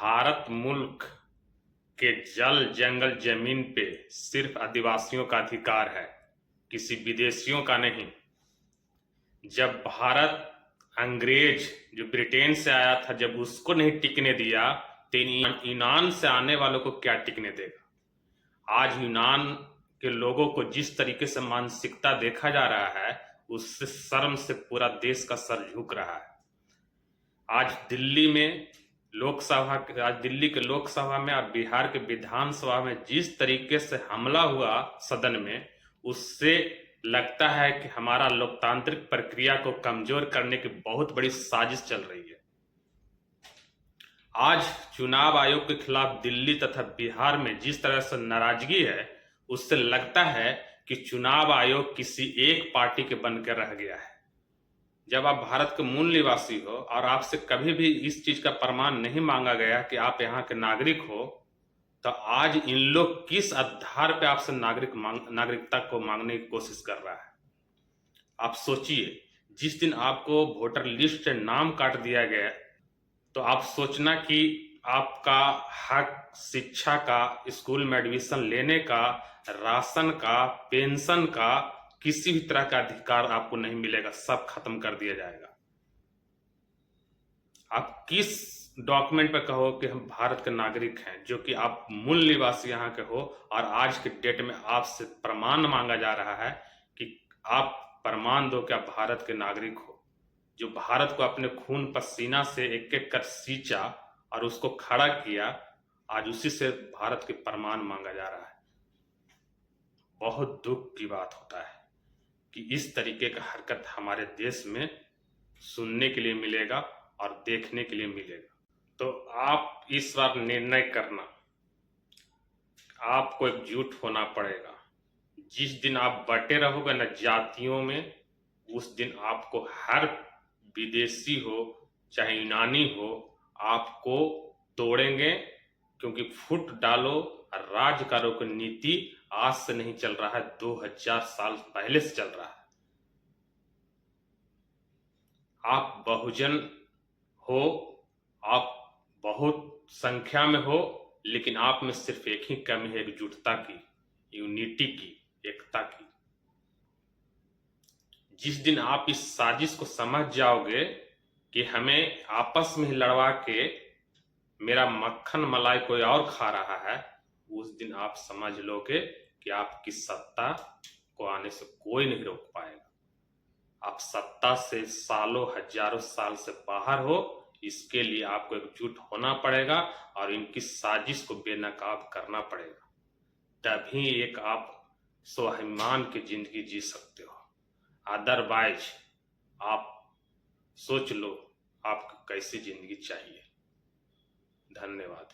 भारत मुल्क के जल जंगल जमीन पे सिर्फ आदिवासियों का अधिकार है, किसी विदेशियों का नहीं। जब भारत अंग्रेज जो ब्रिटेन से आया था, जब उसको नहीं टिकने दिया तो यूनान से आने वालों को क्या टिकने देगा। आज यूनान के लोगों को जिस तरीके से मानसिकता देखा जा रहा है, उससे शर्म से पूरा देश का सर झुक रहा है। आज दिल्ली के लोकसभा में और बिहार के विधानसभा में जिस तरीके से हमला हुआ सदन में, उससे लगता है कि हमारा लोकतांत्रिक प्रक्रिया को कमजोर करने की बहुत बड़ी साजिश चल रही है। आज चुनाव आयोग के खिलाफ दिल्ली तथा बिहार में जिस तरह से नाराजगी है, उससे लगता है कि चुनाव आयोग किसी एक पार्टी के बनकर रह गया है। जब आप भारत के मूल निवासी हो और आपसे कभी भी इस चीज का प्रमाण नहीं मांगा गया कि आप यहाँ के नागरिक हो, तो आज इन लोग किस आधार पे आपसे नागरिकता को मांगने की कोशिश कर रहा है। आप सोचिए, जिस दिन आपको वोटर लिस्ट से नाम काट दिया गया, तो आप सोचना कि आपका हक शिक्षा का, स्कूल में एडमिशन लेने का, राशन का, पेंशन का, किसी भी तरह का अधिकार आपको नहीं मिलेगा, सब खत्म कर दिया जाएगा। आप किस डॉक्यूमेंट पे कहो कि हम भारत के नागरिक हैं, जो कि आप मूल निवासी यहाँ के हो, और आज के डेट में आपसे प्रमाण मांगा जा रहा है कि आप प्रमाण दो कि आप भारत के नागरिक हो। जो भारत को अपने खून पसीना से एक एक कर सींचा और उसको खड़ा किया, आज उसी से भारत के प्रमाण मांगा जा रहा है। बहुत दुख की बात होता है कि इस तरीके का हरकत हमारे देश में सुनने के लिए मिलेगा और देखने के लिए मिलेगा। तो आप इस बार निर्णय करना, आपको एकजुट होना पड़ेगा। जिस दिन आप बटे रहोगे न जातियों में, उस दिन आपको हर विदेशी हो चाहे यूनानी हो, आपको तोड़ेंगे। क्योंकि फुट डालो और राज करो की नीति आज से नहीं चल रहा है, 2000 साल पहले से चल रहा है। आप बहुजन हो, आप बहुत संख्या में हो, लेकिन आप में सिर्फ एक ही कमी है, एकजुटता की, यूनिटी की, एकता की। जिस दिन आप इस साजिश को समझ जाओगे कि हमें आपस में ही लड़वा के मेरा मक्खन मलाई कोई और खा रहा है, उस दिन आप समझ लोगे कि आपकी सत्ता को आने से कोई नहीं रोक पाएगा। आप सत्ता से सालों हजारों साल से बाहर हो, इसके लिए आपको एकजुट होना पड़ेगा और इनकी साजिश को बेनकाब करना पड़ेगा। तभी एक आप स्वाभिमान की जिंदगी जी सकते हो। अदरवाइज आप सोच लो आपको कैसी जिंदगी चाहिए। धन्यवाद।